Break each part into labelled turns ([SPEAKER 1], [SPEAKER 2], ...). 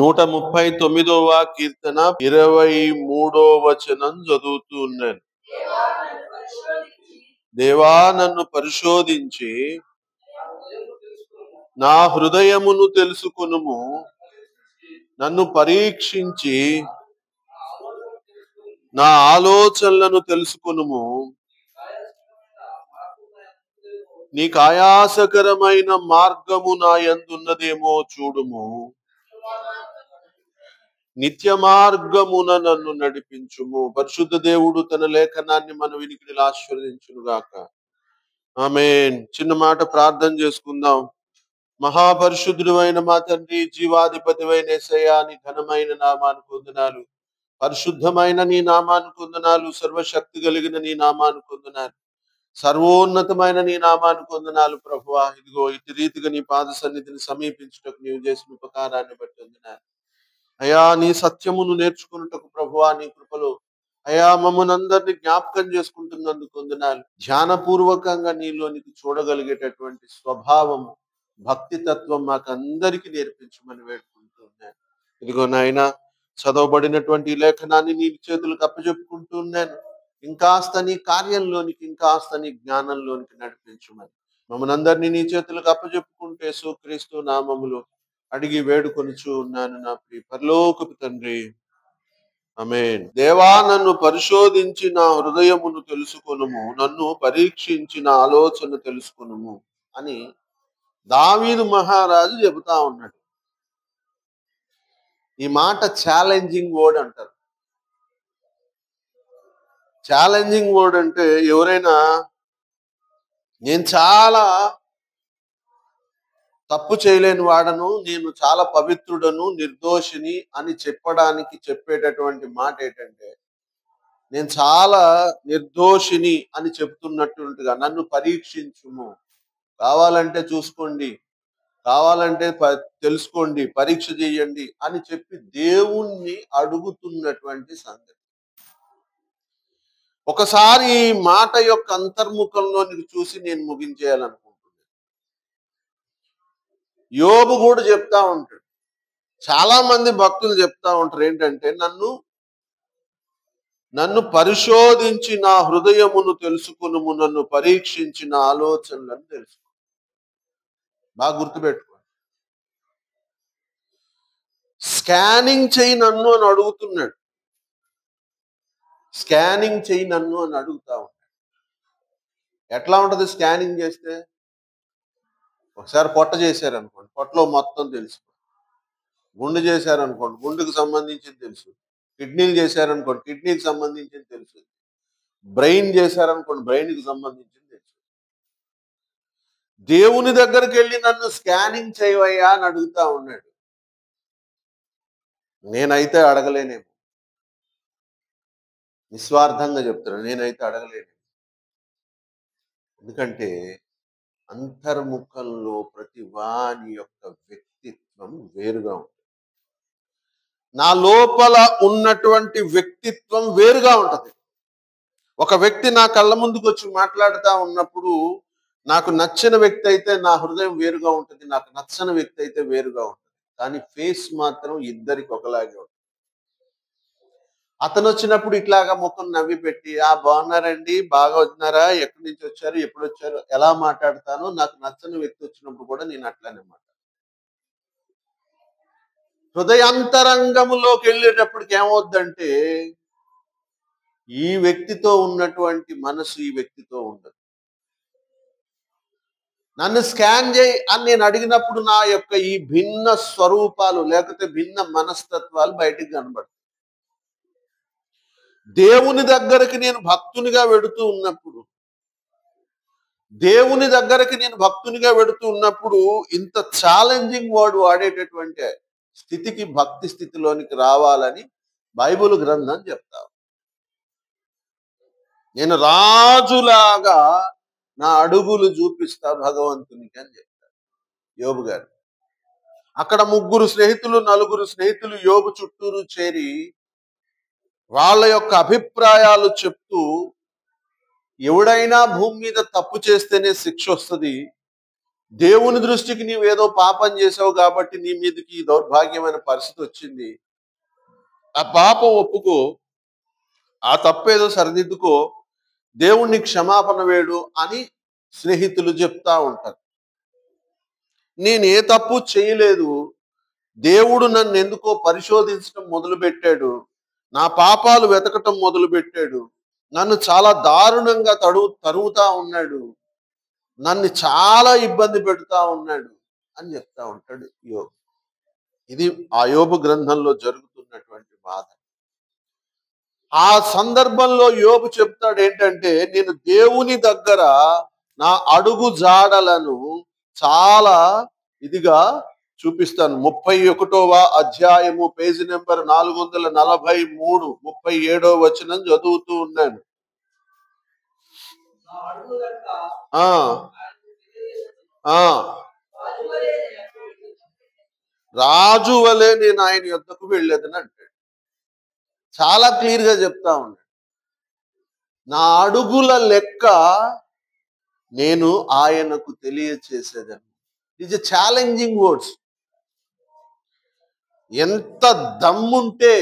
[SPEAKER 1] 139వ కీర్తన 23వ వచనం చదువుతూ ఉన్నాను. దేవా నన్ను పరిశోధించి నా హృదయమును తెలుసుకొనుము, నన్ను పరీక్షించి నా ఆలోచనలను తెలుసుకొనుము. నీకు ఆయాసకరమైన మార్గము నా యందున్నదేమో చూడుము. నిత్య మార్గమున నన్ను నడిపించుము. పరిశుద్ధ దేవుడు తన లేఖనాన్ని మన వినికిడిలో ఆశీర్వదించును గాక. ఆమేన్. చిన్న మాట ప్రార్థన చేసుకుందాం. మహాపరిశుద్ధుడు అయిన మా తండ్రి, జీవాధిపతివైన యేసయ్యా, నీ ఘనమైన నామానికి వందనాలు. పరిశుద్ధమైన నీ నామానికి వందనాలు. సర్వశక్తి కలిగిన నీ నామానికి వందనాలు. సర్వోన్నతమైన నీ నామానికి వందనాలు ప్రభువా. ఇదిగో ఇటు రీతిగా నీ పాద సన్నిధిని సమీపించుటకు నీవు చేసిన ఉపకారాన్ని బట్టి వందనాలు అయా. నీ సత్యమును నేర్చుకున్నటకు ప్రభువా, నీ కృపలో అయా మమ్మల్ని అందరినీ జ్ఞాపకం చేసుకుంటున్నందుకు వందనాలు. ధ్యానపూర్వకంగా నీలోనికి చూడగలిగేటటువంటి స్వభావము, భక్తి తత్వం మాకు అందరికీ నేర్పించమని వేడుకుంటున్నాను. ఇదిగో నాయన, చదవబడినటువంటి ఈ లేఖనాన్ని నీ చేతులకు అప్పచెప్పుకుంటూ ఉన్నాను. ఇంకాస్త నీ కార్యంలోనికి, ఇంకాస్త నీ జ్ఞానంలోనికి నడిపించమని మమ్మల్ని అందరినీ నీ చేతులకు అప్పచెప్పుకుంటే యేసుక్రీస్తు నామములో అడిగి వేడుకొనుచు ఉన్నాను నా ప్రియ పరలోకపు తండ్రి, ఆమేన్. దేవా నన్ను పరిశోధించి నా హృదయమును తెలుసుకొనుము, నన్ను పరీక్షించి నా ఆలోచన తెలుసుకొనుము అని దావీదు మహారాజు చెబుతా ఉన్నాడు. ఈ మాట ఛాలెంజింగ్ వర్డ్ అంటారు. ఛాలెంజింగ్ వర్డ్ అంటే ఎవరైనా నేను చాలా తప్పు చేయలేని వాడను, నేను చాలా పవిత్రుడను, నిర్దోషిని అని చెప్పేటటువంటి మాట ఏంటంటే, నేను చాలా నిర్దోషిని అని చెప్తున్నట్టుగా, నన్ను పరీక్షించుము, కావాలంటే చూసుకోండి, కావాలంటే తెలుసుకోండి, పరీక్ష చేయండి అని చెప్పి దేవుణ్ణి అడుగుతున్నటువంటి సంగతి. ఒకసారి ఈ మాట యొక్క అంతర్ముఖంలోనికి చూసి నేను ముగించేయాలనుకుంటున్నాను. యోబు కూడా చెప్తా ఉంటాడు, చాలా మంది భక్తులు చెప్తా ఉంటారు ఏంటంటే, నన్ను పరిశోధించి నా హృదయమును తెలుసుకునుము, నన్ను పరీక్షించి నా ఆలోచనలను తెలుసుకును. బాగా గుర్తుపెట్టుకోండి. స్కానింగ్ చేయి నన్ను అని అడుగుతున్నాడు. స్కానింగ్ చేయి నన్ను అని అడుగుతా ఉంటాడు. ఎట్లా ఉంటది స్కానింగ్ చేస్తే? ఒకసారి పొట్ట చేశారనుకోండి, పొట్టలో మొత్తం తెలుసు. గుండె చేశారనుకోండి, గుండెకు సంబంధించింది తెలుసు. కిడ్నీలు చేశారనుకోండి, కిడ్నీకి సంబంధించింది తెలుసు. బ్రెయిన్ చేశారనుకోండి, బ్రెయిన్కి సంబంధించింది తెలుసు. దేవుని దగ్గరికి వెళ్ళి నన్ను స్కానింగ్ చేయవయ్యా అని అడుగుతా ఉన్నాడు. నేనైతే అడగలేనేమో, నిస్వార్థంగా చెప్తున్నాను, నేనైతే అడగలేను. ఎందుకంటే అంతర్ముఖంలో ప్రతి వాని యొక్క వ్యక్తిత్వం వేరుగా ఉంటుంది. నా లోపల ఉన్నటువంటి వ్యక్తిత్వం వేరుగా ఉంటది. ఒక వ్యక్తి నా కళ్ళ ముందుకు వచ్చి మాట్లాడుతూ ఉన్నప్పుడు నాకు నచ్చిన వ్యక్తి అయితే నా హృదయం వేరుగా ఉంటుంది, నాకు నచ్చని వ్యక్తి అయితే వేరుగా ఉంటుంది. కానీ ఫేస్ మాత్రం ఇద్దరికి ఒకలాగే ఉంటుంది. అతను వచ్చినప్పుడు ఇట్లాగా ముఖం నవ్వి పెట్టి, బాగున్నారండి, బాగా వచ్చినారా, ఎక్కడి నుంచి వచ్చారు, ఎప్పుడు వచ్చారు, ఎలా మాట్లాడతాను. నాకు నచ్చని వ్యక్తి వచ్చినప్పుడు కూడా నేను అట్లానే మాట్లాడతాను. హృదయాంతరంగములోకి వెళ్ళేటప్పటికి ఏమవుద్దంటే, ఈ వ్యక్తితో ఉన్నటువంటి మనసు ఈ వ్యక్తితో ఉండదు. నన్ను స్కాన్ చేయి అని నేను అడిగినప్పుడు నా యొక్క ఈ భిన్న స్వరూపాలు, లేకపోతే భిన్న మనస్తత్వాలు బయటికి కనబడతాయి. దేవుని దగ్గరికి నేను భక్తునిగా వెడుతూ ఉన్నప్పుడు ఇంత ఛాలెంజింగ్ వర్డ్ వాడేటటువంటి స్థితికి, భక్తి స్థితిలోనికి రావాలని బైబిల్ గ్రంథం చెప్తా. నేను రాజులాగా నా అడుగులు చూపిస్తా భగవంతునికి అని చెప్తారు యోబు గారు. అక్కడ నలుగురు స్నేహితులు యోబు చుట్టూరు చేరి వాళ్ళ యొక్క అభిప్రాయాలు చెప్తూ, ఎవడైనా భూమి మీద తప్పు చేస్తేనే శిక్ష వస్తుంది, దేవుని దృష్టికి నీవు ఏదో పాపం చేసావు కాబట్టి నీ మీదకి ఈ దౌర్భాగ్యమైన పరిస్థితి వచ్చింది. ఆ పాపం ఒప్పుకో, ఆ తప్పేదో సరిదిద్దుకో, దేవుణ్ణి క్షమాపణ వేడు అని స్నేహితులు చెప్తా ఉంటారు. నేను ఏ తప్పు చేయలేదు, దేవుడు నన్ను ఎందుకో పరిశోధించడం మొదలుపెట్టాడు, నా పాపాలు వెతకటం మొదలుపెట్టాడు, నన్ను చాలా దారుణంగా తరువుతా ఉన్నాడు, నన్ను చాలా ఇబ్బంది పెడుతా ఉన్నాడు అని చెప్తా ఉంటాడు యోబు. ఇది ఆ యోబు గ్రంథంలో జరుగుతున్నటువంటి బాధ. ఆ సందర్భంలో యోబు చెప్తాడు ఏంటంటే, నేను దేవుని దగ్గర నా అడుగు జాడలను చాలా ఇదిగా చూపిస్తాను. 31వ అధ్యాయము పేజీ నెంబర్ 443 37వ వచనం చదువుతూ ఉన్నాను. ఆ ఆ రాజు వలె నేను ఆయన యొద్దకు వెళ్ళేదని అంటాడు. చాలా క్లియర్ గా చెప్తా ఉన్నాడు. నా అడుగుల లెక్క నేను ఆయనకు తెలియచేసేదని. It's a challenging words. ఎంత దమ్ముంటే,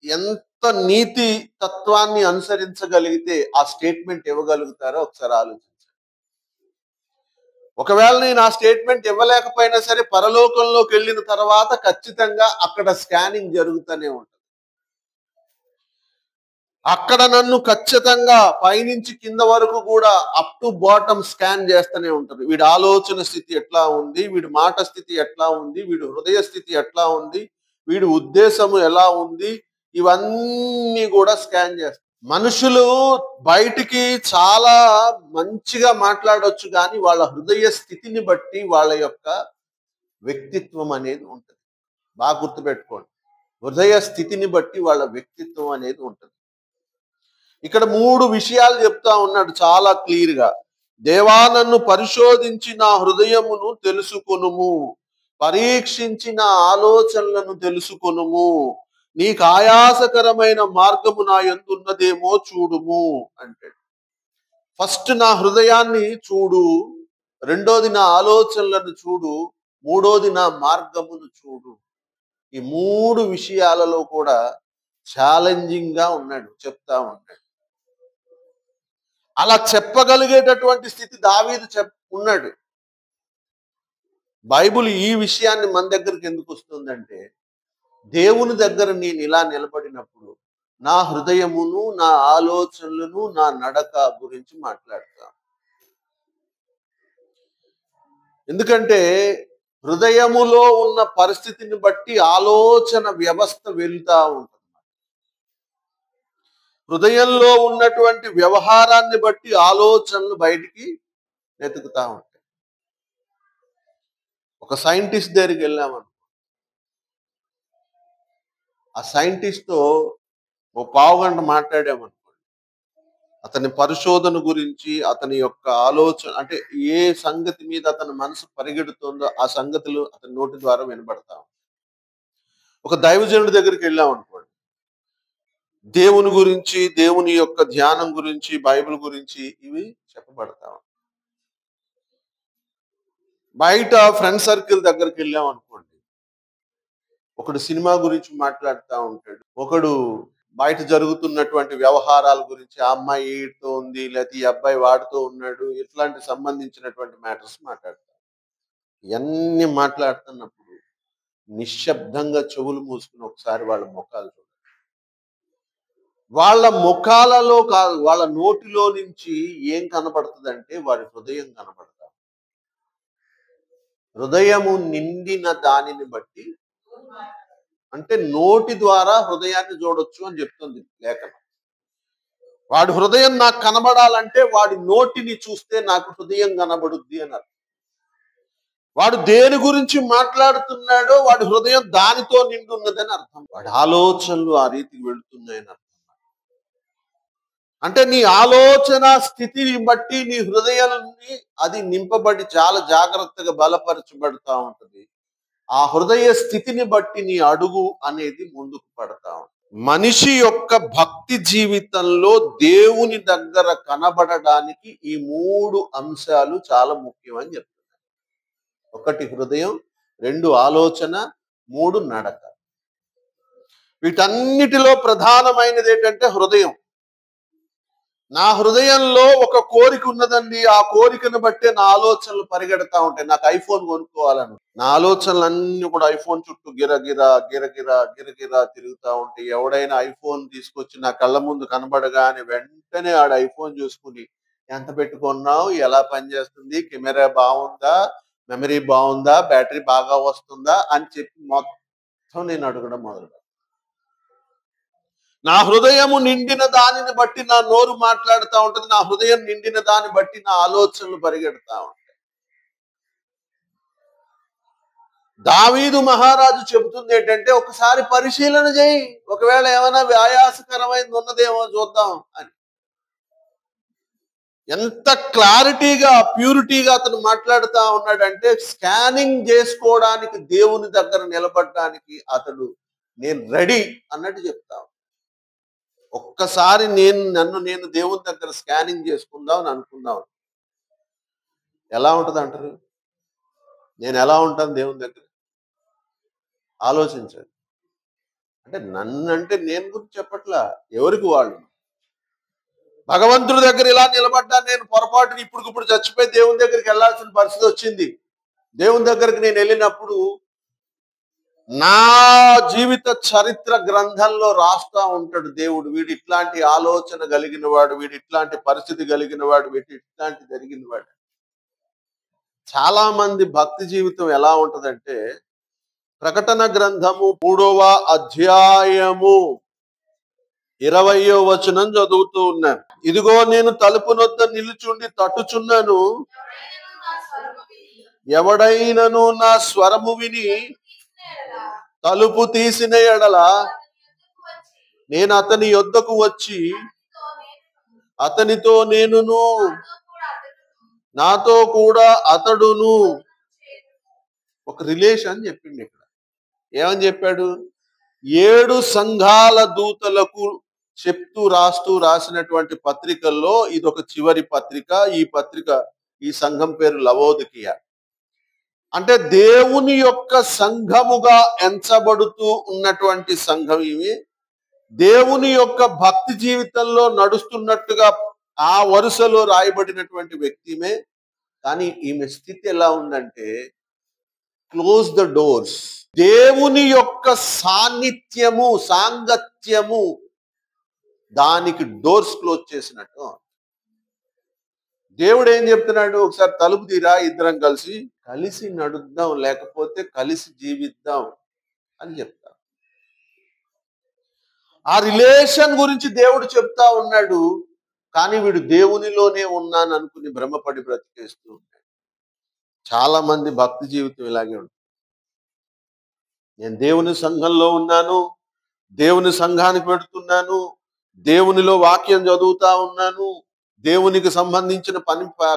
[SPEAKER 1] ఎంత నీతి తత్వాన్ని అనుసరించగలిగితే ఆ స్టేట్మెంట్ ఇవ్వగలుగుతారో ఒకసారి ఆలోచించండి. ఒకవేళ నేను ఆ స్టేట్మెంట్ ఇవ్వలేకపోయినా సరే, పరలోకంలోకి వెళ్ళిన తర్వాత ఖచ్చితంగా అక్కడ స్కానింగ్ జరుగుతూనే ఉంటుంది. అక్కడ నన్ను ఖచ్చితంగా పైనుంచి కింద వరకు కూడా అప్ టు బాటమ్ స్కాన్ చేస్తూనే ఉంటారు. వీడి ఆలోచన స్థితి ఎట్లా ఉంది, వీడి మాట స్థితి ఎట్లా ఉంది, వీడి హృదయ స్థితి ఎట్లా ఉంది, వీడి ఉద్దేశము ఎలా ఉంది, ఇవన్నీ కూడా స్కాన్ చేస్తారు. మనుషులు బయటికి చాలా మంచిగా మాట్లాడొచ్చు, కానీ వాళ్ళ హృదయ స్థితిని బట్టి వాళ్ళ యొక్క వ్యక్తిత్వం అనేది ఉంటుంది. బాగా గుర్తుపెట్టుకోండి, హృదయ స్థితిని బట్టి వాళ్ళ వ్యక్తిత్వం అనేది ఉంటుంది. ఇక్కడ 3 విషయాలు చెప్తా ఉన్నాడు చాలా క్లియర్ గా. దేవా, నన్ను పరిశోధించి నా హృదయమును తెలుసుకొనుము, పరీక్షించి నా ఆలోచనలను తెలుసుకొనుము, నీకు ఆయాసకరమైన మార్గము నా యందు ఉన్నదేమో చూడుము అంటే, ఫస్ట్ నా హృదయాన్ని చూడు, రెండోది నా ఆలోచనలను చూడు, మూడోది నా మార్గమును చూడు. ఈ 3 విషయాలలో కూడా ఛాలెంజింగ్ గా ఉన్నాడు, చెప్తా ఉన్నాడు. అలా చెప్పగలిగేటటువంటి స్థితి దావీదు ఉన్నాడు. బైబుల్ ఈ విషయాన్ని మన దగ్గరికి ఎందుకు వస్తుందంటే, దేవుని దగ్గర నేను ఇలా నిలబడినప్పుడు నా హృదయమును, నా ఆలోచనలను, నా నడక గురించి మాట్లాడతాను. ఎందుకంటే హృదయములో ఉన్న పరిస్థితిని బట్టి ఆలోచన వ్యవస్థ వెళ్తా ఉంటుంది. హృదయంలో ఉన్నటువంటి వ్యవహారాన్ని బట్టి ఆలోచనలు బయటికి వెతుకుతా ఉంటాయి. ఒక సైంటిస్ట్ దగ్గరికి వెళ్ళామను, ఆ సైంటిస్ట్తో ఓ పావుగంట మాట్లాడామనుకోండి, అతని పరిశోధన గురించి, అతని యొక్క ఆలోచన, అంటే ఏ సంగతి మీద అతని మనసు పరిగెడుతుందో ఆ సంగతులు అతని నోటి ద్వారా వినబడతాం. ఒక దైవజనుడి దగ్గరికి వెళ్ళామనుకోండి, దేవుని గురించి, దేవుని యొక్క ధ్యానం గురించి, బైబిల్ గురించి ఇవి చెప్పబడతాం. బయట ఫ్రెండ్ సర్కిల్ దగ్గరికి వెళ్ళామనుకోండి, ఒకడు సినిమా గురించి మాట్లాడుతూ ఉంటాడు, ఒకడు బయట జరుగుతున్నటువంటి వ్యవహారాల గురించి, ఆ అమ్మాయి ఈడితో ఉంది, లేకపోతే ఈ అబ్బాయి వాడుతూ ఉన్నాడు, ఇట్లాంటి సంబంధించినటువంటి మ్యాటర్స్ మాట్లాడతారు. ఇవన్నీ మాట్లాడుతున్నప్పుడు నిశ్శబ్దంగా చెవులు మూసుకుని ఒకసారి వాళ్ళ ముఖాలు చూడాలి. వాళ్ళ ముఖాలలో కాదు, వాళ్ళ నోటిలో నుంచి ఏం కనబడుతుందంటే వారి హృదయం కనబడతారు. హృదయము నిండిన దానిని బట్టి, అంటే నోటి ద్వారా హృదయాన్ని చూడొచ్చు అని చెప్తుంది లేఖనం. వాడి హృదయం నాకు కనబడాలంటే వాడి నోటిని చూస్తే నాకు హృదయం కనబడుద్ది అన్నారు. వాడు దేని గురించి మాట్లాడుతున్నాడో వాడి హృదయం దానితో నిండి ఉన్నదని అర్థం. వాడి ఆలోచనలు ఆ రీతికి వెళుతున్నాయని అర్థం. అంటే నీ ఆలోచన స్థితిని బట్టి నీ హృదయాన్ని అది నింపబడి చాలా జాగ్రత్తగా బలపరచబడతా ఉంటుంది. ఆ హృదయ స్థితిని బట్టి నీ అడుగు అనేది ముందుకు పడతా ఉంటుంది. మనిషి యొక్క భక్తి జీవితంలో దేవుని దగ్గర కనబడడానికి ఈ 3 అంశాలు చాలా ముఖ్యమని చెప్తున్నారు. ఒకటి హృదయం, 2 ఆలోచన, 3 నడక. వీటన్నిటిలో ప్రధానమైనది ఏంటంటే హృదయం. నా హృదయంలో ఒక కోరిక ఉన్నదండి. ఆ కోరికను బట్టే నా ఆలోచనలు పరిగెడతా ఉంటాయి. నాకు ఐఫోన్ కొనుక్కోవాలని. నా ఆలోచనలన్నీ కూడా ఐఫోన్ చుట్టూ గిరగిరా గిరగిరా గిరగిరా తిరుగుతా ఉంటాయి. ఎవడైనా ఐఫోన్ తీసుకొచ్చి నా కళ్ళ ముందు కనబడగానే వెంటనే ఆడ ఐఫోన్ చూసుకుని ఎంత పెట్టుకున్నావు, ఎలా పనిచేస్తుంది, కెమెరా బాగుందా, మెమరీ బాగుందా, బ్యాటరీ బాగా వస్తుందా అని చెప్పి మొత్తం నేను అడగడం మొదలు. నా హృదయము నిండిన దానిని బట్టి నా నోరు మాట్లాడుతూ ఉంటది. నా హృదయం నిండిన దాన్ని బట్టి నా ఆలోచనలు పరిగెడతా ఉంటాయి. దావీదు మహారాజు చెబుతుంది ఏంటంటే, ఒకసారి పరిశీలన చేయి, ఒకవేళ ఏమైనా వ్యాయాసకరమైనది ఉన్నదేమో చూద్దాం అని. ఎంత క్లారిటీగా ప్యూరిటీగా అతను మాట్లాడుతూ ఉన్నాడంటే, స్కానింగ్ చేసుకోవడానికి దేవుని దగ్గర నిలబడడానికి అతడు నేను రెడీ అన్నట్టు చెప్తా. ఒక్కసారి నన్ను నేను దేవుని దగ్గర స్కానింగ్ చేసుకుందాం అని అనుకుందాం. ఎలా ఉంటది అంటారు? నేను ఎలా ఉంటాను దేవుని దగ్గర? ఆలోచించండి. అంటే నన్ను అంటే నేను గురించి చెప్పట్లా, ఎవరికి వాళ్ళు. భగవంతుడి దగ్గర ఇలా నిలబడ్డా నేను పొరపాటుని ఇప్పుడు చచ్చిపోయి దేవుని దగ్గరికి వెళ్ళాల్సిన పరిస్థితి వచ్చింది. దేవుని దగ్గరికి నేను వెళ్ళినప్పుడు నా జీవిత చరిత్ర గ్రంథంలో రాస్తా ఉంటాడు దేవుడు. వీడు ఇట్లాంటి ఆలోచన కలిగిన వాడు, వీడు ఇట్లాంటి పరిస్థితి కలిగిన వాడు, వీడు ఇట్లాంటి జరిగిన వాడు. చాలా మంది భక్తి జీవితం ఎలా ఉంటదంటే, ప్రకటన గ్రంథము 3వ అధ్యాయము 20వ వచనం చదువుతూ ఉన్నాను. ఇదిగో నేను తలుపు నొద్ద నిలుచుండి తట్టుచున్నాను, ఎవడైనను నా స్వరము విని తలుపు తీసిన ఎడల నేను అతని యొద్దకు వచ్చి అతనితో నేనును నాతో కూడా అతడును. ఒక రిలేషన్ చెప్పింది ఇక్కడ. ఏమని చెప్పాడు? 7 సంఘాల దూతలకు చెప్తూ రాసినటువంటి పత్రికల్లో ఇదొక చివరి పత్రిక. ఈ సంఘం పేరు లవోదికీయ. అంటే దేవుని యొక్క సంఘముగా ఎంచబడుతూ ఉన్నటువంటి సంఘం ఇవి. దేవుని యొక్క భక్తి జీవితంలో నడుస్తున్నట్టుగా ఆ వరుసలో రాయబడినటువంటి వ్యక్తిమే. కానీ ఈమె స్థితి ఎలా ఉందంటే, క్లోజ్ ద డోర్స్. దేవుని యొక్క సాంగత్యము దానికి డోర్స్ క్లోజ్ చేసినట్టు. దేవుడు ఏం చెప్తున్నాడు? ఒకసారి తలుపు తీరా, ఇద్దరం కలిసి నడుద్దాం, లేకపోతే కలిసి జీవిద్దాం అని చెప్తా. ఆ రిలేషన్ గురించి దేవుడు చెప్తా ఉన్నాడు. కానీ వీడు దేవునిలోనే ఉన్నాను అనుకుని భ్రమపడి బ్రతికేస్తూ ఉన్నాడు. చాలా మంది భక్తి జీవితం ఇలాగే ఉంటుంది. నేను దేవుని సంఘంలో ఉన్నాను, దేవుని సంఘానికి పెడుతున్నాను, దేవునిలో వాక్యం చదువుతా ఉన్నాను, దేవునికి సంబంధించిన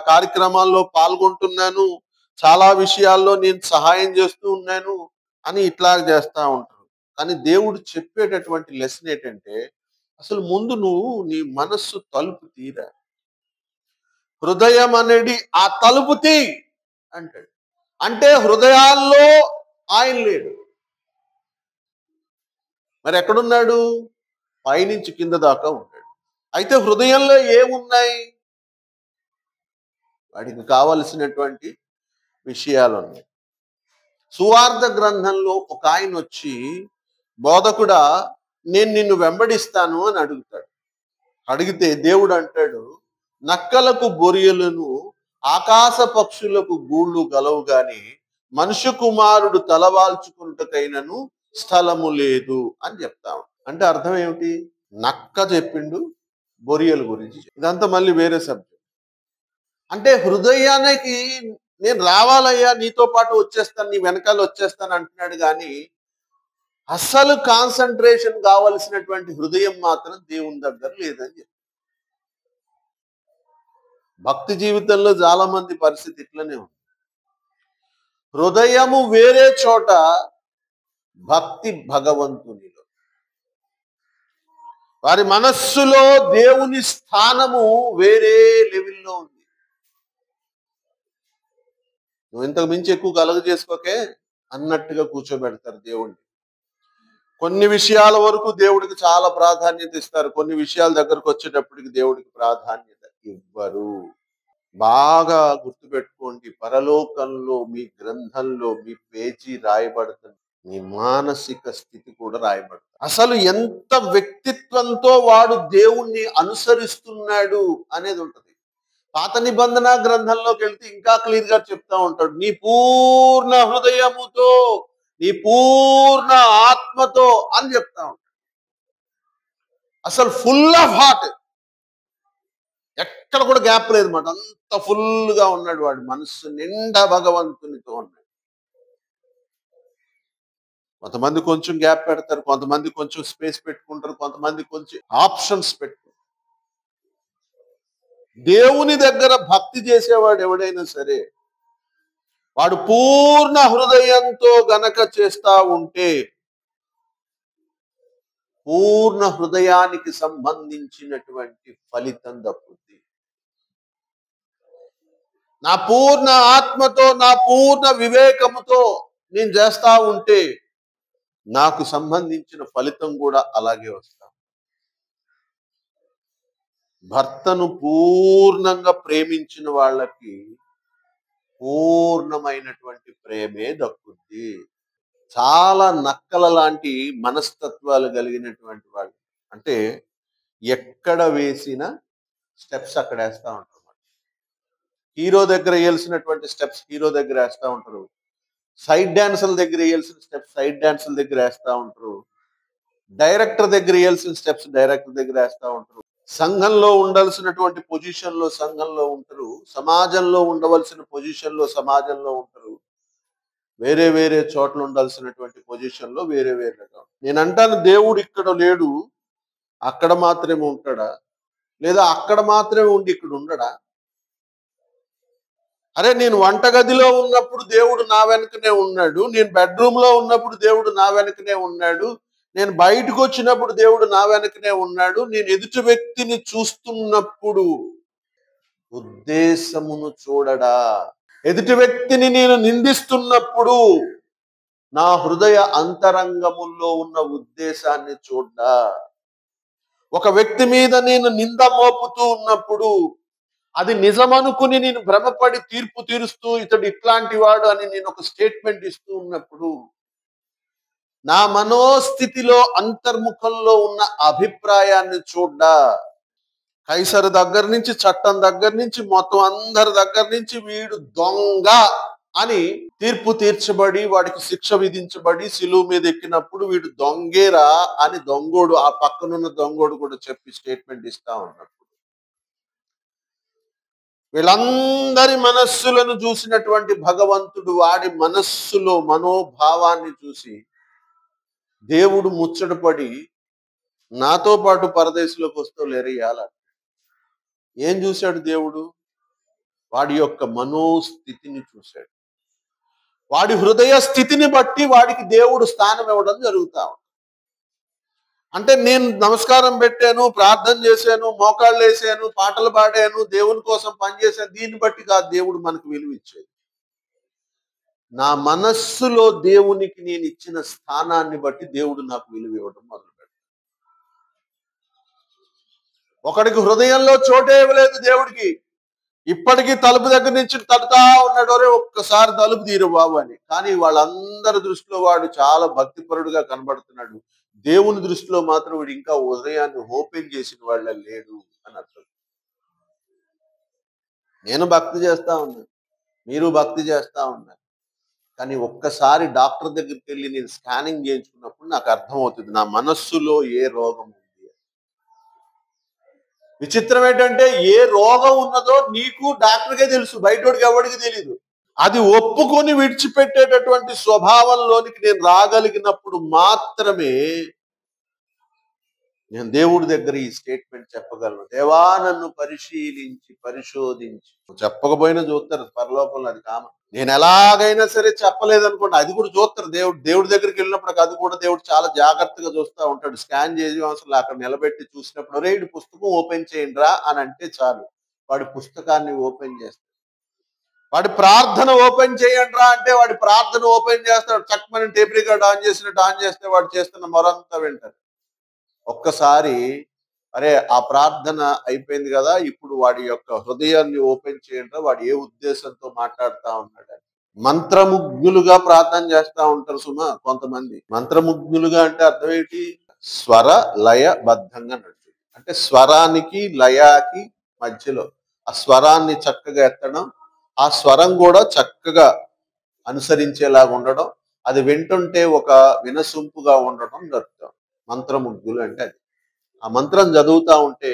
[SPEAKER 1] కార్యక్రమాల్లో పాల్గొంటున్నాను, చాలా విషయాల్లో నేను సహాయం చేస్తూ ఉన్నాను అని ఇట్లా చేస్తా ఉంటారు. కానీ దేవుడు చెప్పేటటువంటి లెసన్ ఏంటంటే, అసలు ముందు నువ్వు నీ మనస్సు తలుపు తీరా, హృదయం అనేది ఆ తలుపు తీ అంటాడు. అంటే హృదయాల్లో ఆయన లేడు. మరి ఎక్కడున్నాడు? పైనుంచి కింద దాకా ఉంటాడు. అయితే హృదయంలో ఏమున్నాయి? వాడికి కావలసినటువంటి విషయాలు ఉన్నాయి. సువార్త గ్రంథంలో ఒక ఆయన వచ్చి, బోధకుడా నేను నిన్ను వెంబడిస్తాను అని అడుగుతాడు. అడిగితే దేవుడు అంటాడు, నక్కలకు బొరియలను ఆకాశ పక్షులకు గూళ్ళు గలవు గాని మనుష్య కుమారుడు తలవాల్చుకున్నటకైనను స్థలము లేదు అని చెప్తాము. అంటే అర్థం ఏమిటి? నక్క చెప్పిండు బొరియల గురించి, ఇదంతా మళ్ళీ వేరే సబ్జెక్ట్. అంటే హృదయానికి నేను రావాలయ్యా, నీతో పాటు వచ్చేస్తాను, నీ వెనకాల వచ్చేస్తాను అంటున్నాడు. కానీ అస్సలు కాన్సన్ట్రేషన్ కావలసినటువంటి హృదయం మాత్రం దేవుని దగ్గర లేదని చెప్పి. భక్తి జీవితంలో చాలా మంది పరిస్థితి ఇట్లనే ఉంది. హృదయము వేరే చోట, భక్తి భగవంతునిలో. వారి మనస్సులో దేవుని స్థానము వేరే లెవెల్లో ఉంది. నువ్వు ఇంతకు మించి ఎక్కువ కలుగ చేసుకోకే అన్నట్టుగా కూర్చోబెడతారు దేవుణ్ణి. కొన్ని విషయాల వరకు దేవుడికి చాలా ప్రాధాన్యత ఇస్తారు, కొన్ని విషయాల దగ్గరకు వచ్చేటప్పటికి దేవుడికి ప్రాధాన్యత ఇవ్వరు. బాగా గుర్తుపెట్టుకోండి, పరలోకంలో మీ గ్రంథంలో మీ పేజీ రాయబడుతుంది, మీ మానసిక స్థితి కూడా రాయబడుతుంది. అసలు ఎంత వ్యక్తిత్వంతో వాడు దేవుణ్ణి అనుసరిస్తున్నాడు అనేది ఉంటది. పాత నిబంధన గ్రంథంలోకి వెళ్తే ఇంకా క్లియర్ గా చెప్తా ఉంటాడు, నీ పూర్ణ హృదయముతో నీ పూర్ణ ఆత్మతో అని చెప్తా ఉంటాడు. అసలు ఫుల్ ఆఫ్ హార్ట్, ఎక్కడ కూడా గ్యాప్ లేదు మాట, అంత ఫుల్ గా ఉన్నాడు వాడు, మనస్సు నిండా భగవంతునితో ఉన్నాడు. కొంతమంది కొంచెం గ్యాప్ పెడతారు, కొంతమంది కొంచెం స్పేస్ పెట్టుకుంటారు, కొంతమంది కొంచెం ఆప్షన్స్ పెట్టుకుంటారు. దేవుని దగ్గర భక్తి చేసేవాడు ఎవడైనా సరే, వాడు పూర్ణ హృదయంతో గనక చేస్తా ఉంటే పూర్ణ హృదయానికి సంబంధించినటువంటి ఫలితం దక్కుద్ది. నా పూర్ణ ఆత్మతో నా పూర్ణ వివేకముతో నేను చేస్తా ఉంటే నాకు సంబంధించిన ఫలితం కూడా అలాగే వస్తా. భర్తను పూర్ణంగా ప్రేమించిన వాళ్ళకి పూర్ణమైనటువంటి ప్రేమే దక్కుద్ది. చాలా నక్కల లాంటి మనస్తత్వాలు కలిగినటువంటి వాళ్ళు, అంటే ఎక్కడ వేసిన స్టెప్స్ అక్కడ వేస్తా ఉంటారు. హీరో దగ్గర వేయాల్సినటువంటి స్టెప్స్ హీరో దగ్గర వేస్తా ఉంటారు, సైడ్ డాన్సుల దగ్గర వేయాల్సిన స్టెప్స్ సైడ్ డాన్సుల దగ్గర వేస్తా ఉంటారు, డైరెక్టర్ దగ్గర వేయాల్సిన స్టెప్స్ డైరెక్టర్ దగ్గర వేస్తా ఉంటారు, సంఘంలో ఉండాల్సినటువంటి పొజిషన్ లో సంఘంలో ఉంటారు, సమాజంలో ఉండవలసిన పొజిషన్ లో సమాజంలో ఉంటారు, వేరే వేరే చోట్ల ఉండాల్సినటువంటి పొజిషన్ లో వేరే వేరే రకం. నేను అంటాను, దేవుడు ఇక్కడ లేడు అక్కడ మాత్రమే ఉంటాడా, లేదా అక్కడ మాత్రమే ఉండి ఇక్కడ ఉండడా? అరే, నేను వంటగదిలో ఉన్నప్పుడు దేవుడు నా వెనకనే ఉన్నాడు, నేను బెడ్రూమ్ లో ఉన్నప్పుడు దేవుడు నా వెనకనే ఉన్నాడు, నేను బయటకు వచ్చినప్పుడు దేవుడు నా వెనకనే ఉన్నాడు, నేను ఎదుటి వ్యక్తిని చూస్తున్నప్పుడు ఉద్దేశమును చూడడా? ఎదుటి వ్యక్తిని నేను నిందిస్తున్నప్పుడు నా హృదయ అంతరంగముల్లో ఉన్న ఉద్దేశాన్ని చూడ్డా? ఒక వ్యక్తి మీద నేను నింద మోపుతూ ఉన్నప్పుడు అది నిజమనుకుని నేను భ్రమపడి తీర్పు తీరుస్తూ ఇతడు ఇట్లాంటి వాడు అని నేను ఒక స్టేట్మెంట్ ఇస్తూ ఉన్నప్పుడు నా మనోస్థితిలో అంతర్ముఖంలో ఉన్న అభిప్రాయాన్ని చూడ్డా? కైసరు దగ్గర నుంచి చట్టం దగ్గర నుంచి మొత్తం అందరి దగ్గర నుంచి వీడు దొంగ అని తీర్పు తీర్చబడి వాడికి శిక్ష విధించబడి సిలువ మీద ఎక్కినప్పుడు వీడు దొంగేరా అని దొంగోడు, ఆ పక్కనున్న దొంగోడు కూడా చెప్పి స్టేట్మెంట్ ఇస్తా ఉన్నప్పుడు వీళ్ళందరి మనస్సులను చూసినటువంటి భగవంతుడు వాడి మనస్సులో మనోభావాన్ని చూసి దేవుడు ముచ్చటపడి నాతో పాటు పరదేశంలోకి వస్తూ లేరయ్యాల. ఏం చూశాడు దేవుడు? వాడి యొక్క మనోస్థితిని చూశాడు. వాడి హృదయ స్థితిని బట్టి వాడికి దేవుడు స్థానం ఇవ్వడం జరుగుతా. అంటే నేను నమస్కారం పెట్టాను, ప్రార్థన చేశాను, మోకాళ్ళు వేసాను, పాటలు పాడాను, దేవుని కోసం పనిచేశాను, దీన్ని బట్టి కాదు దేవుడు మనకు విలువ ఇచ్చేది. నా మనస్సులో దేవునికి నేను ఇచ్చిన స్థానాన్ని బట్టి దేవుడు నాకు విలువ ఇవ్వడం మొదలు పెడతాడు. ఒకడికి హృదయంలో చోటే ఇవ్వలేదు దేవుడికి, ఇప్పటికీ తలుపు దగ్గర నుంచి తడుతా ఉన్నాడు, ఒక్కసారి తలుపు తీరు బాబు అని. కానీ వాళ్ళందరి దృష్టిలో వాడు చాలా భక్తిపరుడుగా కనబడుతున్నాడు, దేవుని దృష్టిలో మాత్రం వీడు ఇంకా హృదయాన్ని ఓపెన్ చేసిన వాళ్ళ లేడు అని అర్థం. నేను భక్తి చేస్తా ఉన్నాను, మీరు భక్తి చేస్తా ఉన్నారు, కానీ ఒక్కసారి డాక్టర్ దగ్గరికి వెళ్ళి నేను స్కానింగ్ చేయించుకున్నప్పుడు నాకు అర్థమవుతుంది నా మనస్సులో ఏ రోగం ఉంది. విచిత్రం ఏంటంటే ఏ రోగం ఉన్నదో నీకు డాక్టర్కే తెలుసు, బయటోడికి ఎవరికి తెలియదు. అది ఒప్పుకొని విడిచిపెట్టేటటువంటి స్వభావంలోనికి నేను రాగలిగినప్పుడు మాత్రమే నేను దేవుడి దగ్గర ఈ స్టేట్మెంట్ చెప్పగలను, దేవా నన్ను పరిశీలించి పరిశోధించి. చెప్పకపోయినా చూస్తారు పరలోకంలో, అది కామన్. నేను ఎలాగైనా సరే చెప్పలేదనుకోండి, అది కూడా చూస్తారు దేవుడి దగ్గరికి వెళ్ళినప్పుడు అది కూడా దేవుడు చాలా జాగ్రత్తగా చూస్తూ ఉంటాడు. స్కాన్ చేసి అవసరం అక్కడ నిలబెట్టి చూసినప్పుడు రేడు పుస్తకం ఓపెన్ చేయండి రా అని అంటే చాలు, వాడి పుస్తకాన్ని ఓపెన్ చేస్తాడు. వాడి ప్రార్థన ఓపెన్ చేయండి రా అంటే వాడి ప్రార్థన ఓపెన్ చేస్తాడు. చక్కమని టేప్ రికార్డ్ ఆన్ చేసినట్టు ఆన్ చేస్తే వాడు చేస్తున్న మొరంతా వింటారు. ఒక్కసారి అరే ఆ ప్రార్థన అయిపోయింది కదా, ఇప్పుడు వాడి యొక్క హృదయాన్ని ఓపెన్ చేయండి, వాడు ఏ ఉద్దేశంతో మాట్లాడుతా ఉన్నాడు. మంత్రముగ్ధులుగా ప్రార్థన చేస్తా ఉంటారు సుమా కొంతమంది. మంత్రముగ్ధులుగా అంటే అర్థం ఏంటి? స్వర లయ బద్ధంగా నడుచు, అంటే స్వరానికి లయకి మధ్యలో ఆ స్వరాన్ని చక్కగా ఎత్తడం, ఆ స్వరం కూడా చక్కగా అనుసరించేలాగా ఉండడం, అది వింటుంటే ఒక వినసొంపుగా ఉండడం జరుగుతాం. మంత్రముగ్ధులు అంటే అది. ఆ మంత్రం చదువుతా ఉంటే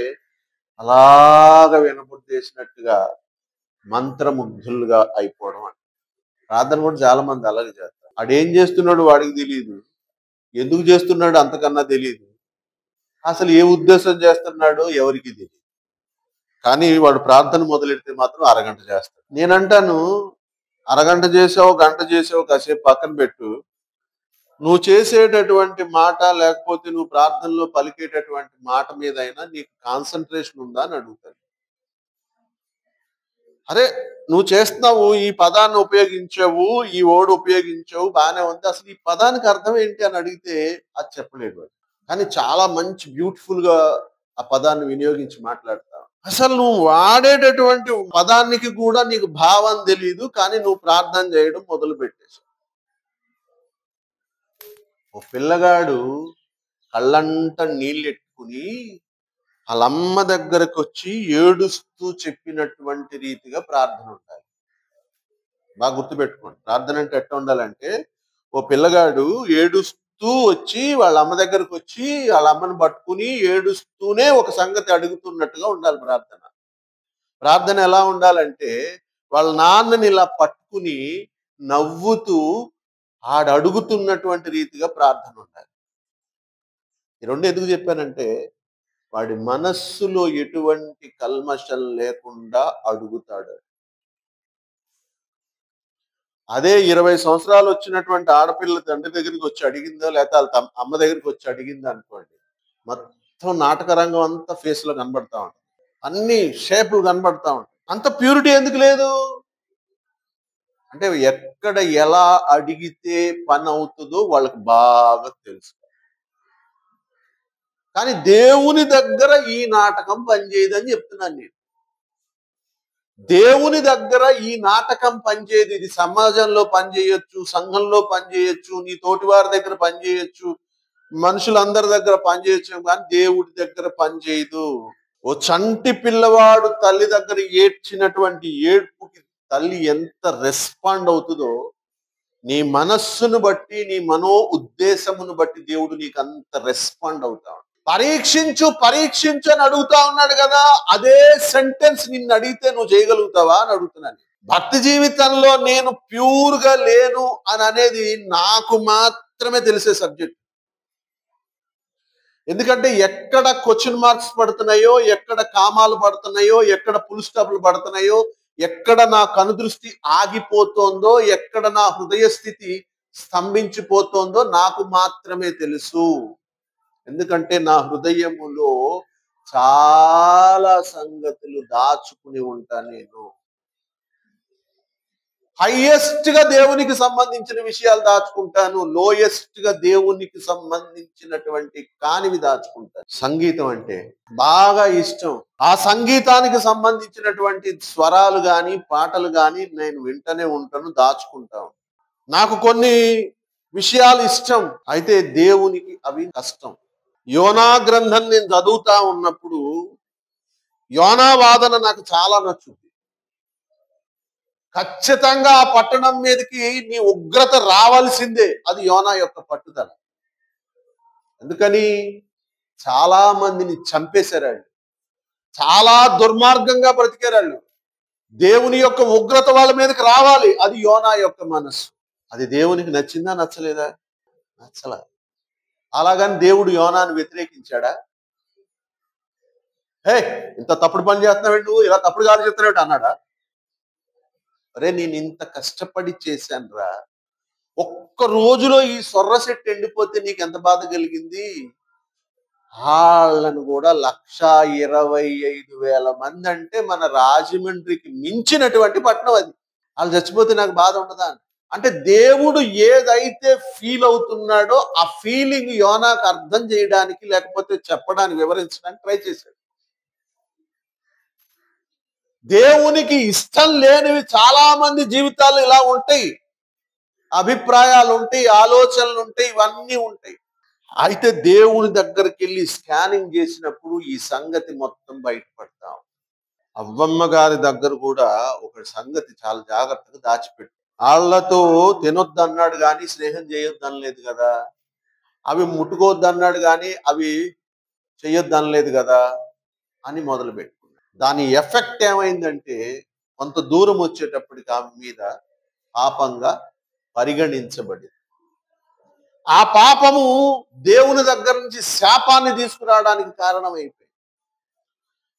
[SPEAKER 1] అలాగ వినబుద్ధేసినట్టుగా మంత్రముగ్ధులుగా అయిపోవడం అంటే. ప్రార్థన కూడా చాలా మంది అలాగే చేస్తారు. వాడేం చేస్తున్నాడు వాడికి తెలియదు, ఎందుకు చేస్తున్నాడు అంతకన్నా తెలియదు, అసలు ఏ ఉద్దేశం చేస్తున్నాడో ఎవరికి తెలియదు. కానీ వాడు ప్రార్థన మొదలెడితే మాత్రం అరగంట చేస్తాడు. నేనంటాను, అరగంట చేసావు, గంట చేసావు, కాసేపు పక్కన పెట్టు. నువ్వు చేసేటటువంటి మాట, లేకపోతే నువ్వు ప్రార్థనలో పలికేటటువంటి మాట మీద అయినా నీకు కాన్సన్ట్రేషన్ ఉందా అని అడుగుతాను. అరే నువ్వు చేస్తున్నావు, ఈ పదాన్ని ఉపయోగించావు, ఈ వర్డ్ ఉపయోగించావు, బాగానే ఉంది, అసలు ఈ పదానికి అర్థం ఏంటి అని అడిగితే అది చెప్పలేడు వాడు. కానీ చాలా మంచి బ్యూటిఫుల్ గా ఆ పదాన్ని వినియోగించి మాట్లాడతావు. అసలు నువ్వు వాడేటటువంటి పదానికి కూడా నీకు భావం తెలియదు, కానీ నువ్వు ప్రార్థన చేయడం మొదలు పెట్టేశావు. ఓ పిల్లగాడు కళ్ళంట నీళ్ళెట్టుకుని వాళ్ళమ్మ దగ్గరకు వచ్చి ఏడుస్తూ చెప్పినటువంటి రీతిగా ప్రార్థన ఉండాలి. బాగా గుర్తుపెట్టుకోండి, ప్రార్థన అంటే ఎట్లా ఉండాలంటే, ఓ పిల్లగాడు ఏడుస్తూ వచ్చి వాళ్ళ అమ్మ దగ్గరకు వచ్చి వాళ్ళ అమ్మని పట్టుకుని ఏడుస్తూనే ఒక సంగతి అడుగుతున్నట్టుగా ఉండాలి ప్రార్థన. ప్రార్థన ఎలా ఉండాలంటే, వాళ్ళ నాన్నని ఇలా పట్టుకుని నవ్వుతూ ఆడు అడుగుతున్నటువంటి రీతిగా ప్రార్థన ఉండాలి. ఈ రెండు ఎందుకు చెప్పానంటే, వాడి మనస్సులో ఎటువంటి కల్మషం లేకుండా అడుగుతాడు. అదే 20 సంవత్సరాలు వచ్చినటువంటి ఆడపిల్ల తండ్రి దగ్గరికి వచ్చి అడిగిందో, లేకపోతే వాళ్ళ అమ్మ దగ్గరికి వచ్చి అడిగిందో అనుకోండి, మొత్తం నాటక రంగం అంతా ఫేస్ లో కనబడతా ఉంటుంది, అన్ని షేపులు కనబడతా ఉంటాయి. అంత ప్యూరిటీ ఎందుకు లేదు అంటే, ఎక్కడ ఎలా అడిగితే పని అవుతుందో వాళ్ళకి బాగా తెలుసు. కానీ దేవుని దగ్గర ఈ నాటకం పనిచేయదని చెప్తున్నాను నేను. దేవుని దగ్గర ఈ నాటకం పనిచేయదు. ఇది సమాజంలో పనిచేయొచ్చు, సంఘంలో పనిచేయొచ్చు, నీ తోటి వారి దగ్గర పనిచేయొచ్చు, మనుషులందరి దగ్గర పనిచేయొచ్చు, కానీ దేవుడి దగ్గర పనిచేయదు. ఓ చంటి పిల్లవాడు తల్లి దగ్గర ఏడ్చినటువంటి ఏడ్పుకి తల్లి ఎంత రెస్పాండ్ అవుతుందో, నీ మనస్సును బట్టి, నీ మనో ఉద్దేశమును బట్టి దేవుడు నీకు అంత రెస్పాండ్ అవుతాడు. పరీక్షించు పరీక్షించు అని అడుగుతా ఉన్నాడు కదా, అదే సెంటెన్స్ నిన్ను అడిగితే నువ్వు చేయగలుగుతావా అని అడుగుతున్నాను. భక్తి జీవితంలో నేను ప్యూర్ గా లేను అని అనేది నాకు మాత్రమే తెలిసే సబ్జెక్ట్. ఎందుకంటే ఎక్కడ క్వశ్చన్ మార్క్స్ పడుతున్నాయో, ఎక్కడ కామాలు పడుతున్నాయో, ఎక్కడ ఫుల్ స్టాప్లు పడుతున్నాయో, ఎక్కడ నా కనుదృష్టి ఆగిపోతోందో, ఎక్కడ నా హృదయ స్థితి స్తంభించిపోతోందో నాకు మాత్రమే తెలుసు. ఎందుకంటే నా హృదయములో చాలా సంగతులు దాచుకుని ఉంటా నేను. హైయెస్ట్ గా దేవునికి సంబంధించిన విషయాలు దాచుకుంటాను, లోయెస్ట్ గా దేవునికి సంబంధించినటువంటి కానివి దాచుకుంటాను. సంగీతం అంటే బాగా ఇష్టం. ఆ సంగీతానికి సంబంధించినటువంటి స్వరాలు గాని, పాటలు గాని నేను వింటనే ఉంటాను, దాచుకుంటాను. నాకు కొన్ని విషయాలు ఇష్టం, అయితే దేవునికి అవి కష్టం. యోనా గ్రంథం నేను చదువుతా ఉన్నప్పుడు యోనా వాదన నాకు చాలా నచ్చుద్ది. ఖచ్చితంగా ఆ పట్టణం మీదకి నీ ఉగ్రత రావాల్సిందే, అది యోనా యొక్క పట్టుదల. ఎందుకని చాలా మందిని చంపేశారు, చాలా దుర్మార్గంగా బ్రతికారు. దేవుని యొక్క ఉగ్రత వాళ్ళ మీదకి రావాలి, అది యోనా యొక్క మనస్సు. అది దేవునికి నచ్చిందా నచ్చలేదా? నచ్చలా. అలాగని దేవుడు యోనాను వ్యతిరేకించాడా? హే ఇంత తప్పుడు పని చేస్తున్నావు నువ్వు, ఇలా తప్పుడు కాదు చెప్తున్నావు అన్నాడా? అరే నేను ఇంత కష్టపడి చేశాను రా, ఒక్క రోజులో ఈ సొర్ర సెట్ ఎండిపోతే నీకు ఎంత బాధ కలిగింది? వాళ్ళను కూడా 1,25,000 మంది అంటే మన రాజమండ్రికి మించినటువంటి పట్టణం అది. వాళ్ళు చచ్చిపోతే నాకు బాధ ఉండదా? అంటే దేవుడు ఏదైతే ఫీల్ అవుతున్నాడో ఆ ఫీలింగ్ యోనాకు అర్థం చేయడానికి, లేకపోతే చెప్పడానికి, వివరించడానికి ట్రై చేశాడు. దేవునికి ఇష్టం లేనివి చాలా మంది జీవితాలు ఇలా ఉంటాయి. అభిప్రాయాలు ఉంటాయి, ఆలోచనలు ఉంటాయి, ఇవన్నీ ఉంటాయి. అయితే దేవుని దగ్గరికి వెళ్ళి స్కానింగ్ చేసినప్పుడు ఈ సంగతి మొత్తం బయటపడతాం. అవ్వమ్మ గారి దగ్గర కూడా ఒక సంగతి చాలా జాగ్రత్తగా దాచిపెట్టు. వాళ్ళతో తినొద్దు అన్నాడు కానీ స్నేహం చేయొద్దు అనలేదు కదా. అవి ముట్టుకోవద్దు అన్నాడు కానీ అవి చెయ్యొద్దు అనలేదు కదా అని మొదలు పెట్టుకున్నాడు. దాని ఎఫెక్ట్ ఏమైందంటే కొంత దూరం వచ్చేటప్పటికి ఆమె మీద పాపంగా పరిగణించబడింది. ఆ పాపము దేవుని దగ్గర నుంచి శాపాన్ని తీసుకురావడానికి కారణమైపోయింది.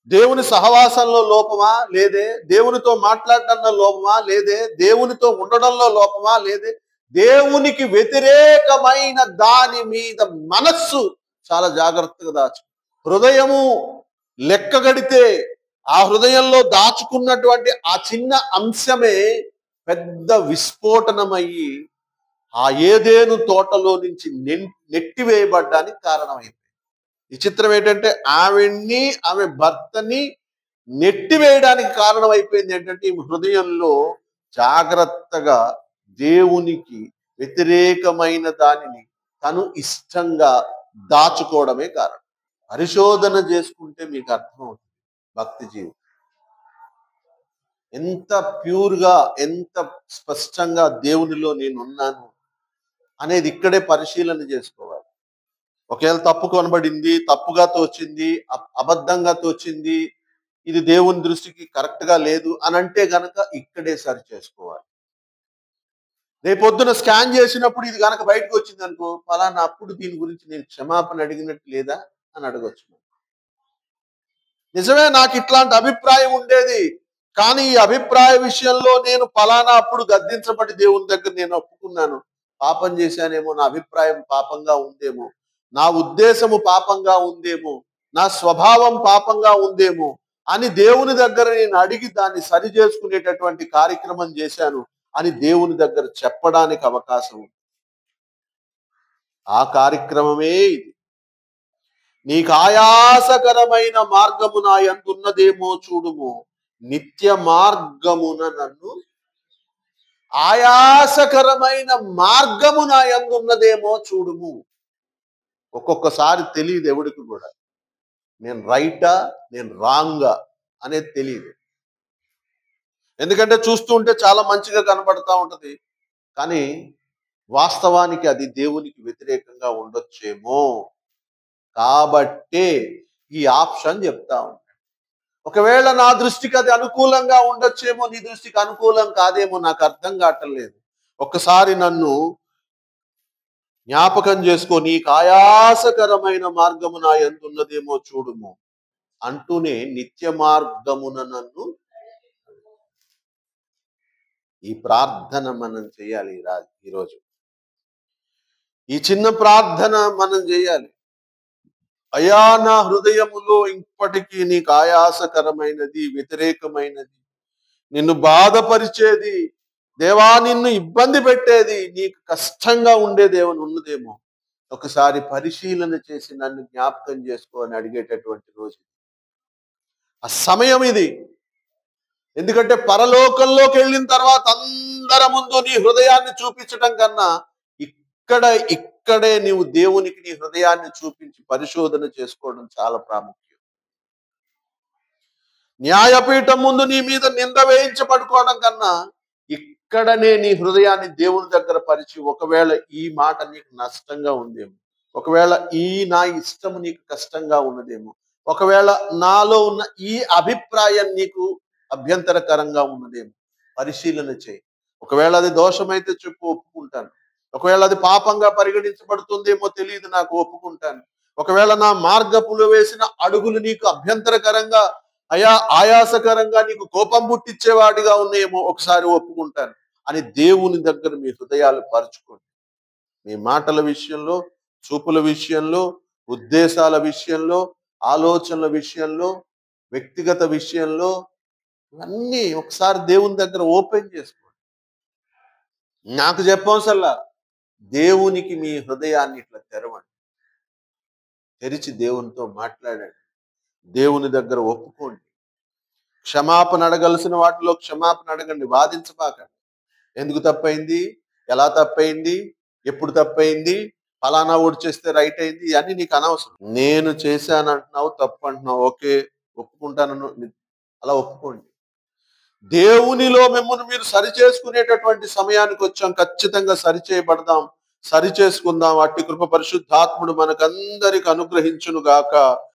[SPEAKER 1] దేవుని సహవాసంలో లోపమా లేదే, దేవునితో మాట్లాడటంలో లోపమా లేదే, దేవునితో ఉండడంలో లోపమా లేదే, దేవునికి వ్యతిరేకమైన దాని మీద మనస్సు చాలా జాగ్రత్తగా దాచు. హృదయము లెక్కగడితే ఆ హృదయంలో దాచుకున్నటువంటి ఆ చిన్న అంశమే పెద్ద విస్ఫోటనమయ్యి ఆ ఏదేను తోటలో నుంచి నెట్టివేయబడ్డానికి కారణమైంది. విచిత్రం ఏంటంటే ఆవిడ్ని, ఆమె భర్తని నెట్టివేయడానికి కారణం అయిపోయింది ఏంటంటే ఈ హృదయంలో జాగ్రత్తగా దేవునికి వ్యతిరేకమైన దానిని తను ఇష్టంగా దాచుకోవడమే కారణం. పరిశోధన చేసుకుంటే మీకు అర్థమవుతుంది భక్తి జీవితం ఎంత ప్యూర్గా, ఎంత స్పష్టంగా దేవునిలో నేనున్నాను అనేది ఇక్కడే పరిశీలన చేసుకోవాలి. ఒకవేళ తప్పు కనబడింది, తప్పుగా తోచింది, అబద్ధంగా తోచింది, ఇది దేవుని దృష్టికి కరెక్ట్ గా లేదు అని అంటే గనక ఇక్కడే సరి చేసుకోవాలి. రేపొద్దున స్కాన్ చేసినప్పుడు ఇది గనక బయటకు వచ్చింది అనుకో, ఫలానా అప్పుడు దీని గురించి నేను క్షమాపణ అడిగినట్టు లేదా అని అడగొచ్చు. నిజమే, నాకు ఇట్లాంటి అభిప్రాయం ఉండేది, కానీ ఈ అభిప్రాయ విషయంలో నేను ఫలానా అప్పుడు గద్దించబడి దేవుని దగ్గర నేను ఒప్పుకున్నాను. పాపం చేశానేమో, నా అభిప్రాయం పాపంగా ఉందేమో, నా ఉద్దేశము పాపంగా ఉందేమో, నా స్వభావం పాపంగా ఉందేమో అని దేవుని దగ్గర నేను అడిగి దాన్ని సరి చేసుకునేటటువంటి కార్యక్రమం చేశాను అని దేవుని దగ్గర చెప్పడానికి అవకాశం ఉంది. ఆ కార్యక్రమమే ఇది. నీకు ఆయాసకరమైన మార్గము నా యందున్నదేమో చూడుము, నిత్య మార్గమున నన్ను ఆయాసకరమైన మార్గము నా యందున్నదేమో చూడుము. ఒక్కొక్కసారి తెలియదు ఎవడికి కూడా, నేను రైటా నేను రాంగా అనేది తెలియదు. ఎందుకంటే చూస్తూ ఉంటే చాలా మంచిగా కనబడతా ఉంటది, కానీ వాస్తవానికి అది దేవునికి వ్యతిరేకంగా ఉండొచ్చేమో. కాబట్టి ఈ ఆప్షన్ చెప్తా ఉంటాను. ఒకవేళ నా దృష్టికి అది అనుకూలంగా ఉండొచ్చేమో, నీ దృష్టికి అనుకూలం కాదేమో, నాకు అర్థం కావట్లేదు. ఒక్కసారి నన్ను జ్ఞాపకం చేసుకో, నీకు ఆయాసకరమైన మార్గము నా యందున్నదేమో చూడుము అంటూనే నిత్య మార్గమున నన్ను. ఈ ప్రార్థన మనం చేయాలి ఈరోజు. ఈ చిన్న ప్రార్థన మనం చేయాలి. అయా, నా హృదయములో ఇప్పటికీ నీకు ఆయాసకరమైనది, వ్యతిరేకమైనది, నిన్ను బాధపరిచేది, దేవా నిన్ను ఇబ్బంది పెట్టేది, నీకు కష్టంగా ఉండేదేమని ఉన్నదేమో, ఒకసారి పరిశీలన చేసి నన్ను జ్ఞాపకం చేసుకో అని అడిగేటటువంటి రోజు, ఆ సమయం ఇది. ఎందుకంటే పరలోకంలోకి వెళ్ళిన తర్వాత అందరి ముందు నీ హృదయాన్ని చూపించడం కన్నా ఇక్కడే నీవు దేవునికి నీ హృదయాన్ని చూపించి పరిశోధన చేసుకోవడం చాలా ప్రాముఖ్యం. న్యాయపీఠం ముందు నీ మీద నింద వేయించబడుకోవడం కన్నా ఇక్కడనే నీ హృదయాన్ని దేవుని దగ్గర పరిచి, ఒకవేళ ఈ మాట నీకు నష్టంగా ఉందేమో, ఒకవేళ ఈ నా ఇష్టం నీకు కష్టంగా ఉన్నదేమో, ఒకవేళ నాలో ఉన్న ఈ అభిప్రాయం నీకు అభ్యంతరకరంగా ఉన్నదేమో పరిశీలన చేయి. ఒకవేళ అది దోషమైతే చెప్పు, ఒప్పుకుంటాను. ఒకవేళ అది పాపంగా పరిగణించబడుతుందేమో తెలియదు, నాకు ఒప్పుకుంటాను. ఒకవేళ నా మార్గపులో వేసిన అడుగులు నీకు అభ్యంతరకరంగా, ఆయాసకరంగా, నీకు కోపం పుట్టించేవాడిగా ఉన్నాయేమో, ఒకసారి ఒప్పుకుంటాను అని దేవుని దగ్గర మీ హృదయాలు పరుచుకోండి. మీ మాటల విషయంలో, చూపుల విషయంలో, ఉద్దేశాల విషయంలో, ఆలోచనల విషయంలో, వ్యక్తిగత విషయంలో ఇవన్నీ ఒకసారి దేవుని దగ్గర ఓపెన్ చేసుకోండి. నాకు చెప్పవసరలా. దేవునికి మీ హృదయాన్ని ఇట్లా తెరవండి. తెరిచి దేవునితో మాట్లాడండి. దేవుని దగ్గర ఒప్పుకోండి. క్షమాపణ అడగాల్సిన వాటిలో క్షమాపణ అడగండి. వాదించబాకండి. ఎందుకు తప్పయింది? ఎలా తప్పయింది? ఎప్పుడు తప్పయింది? ఫలానా ఓడి చేస్తే రైట్ అయింది. ఇవన్నీ నీకు అనవసరం. నేను చేశానంటున్నావు, తప్పు అంటున్నావు. ఓకే, ఒప్పుకుంటాను. అలా ఒప్పుకోండి. దేవునిలో మిమ్మల్ని మీరు సరి చేసుకునేటటువంటి సమయానికి వచ్చాం. ఖచ్చితంగా సరి చేయబడదాం, సరి చేసుకుందాం. అట్టి కృప పరిశుద్ధాత్ముడు మనకందరికి అనుగ్రహించును గాక.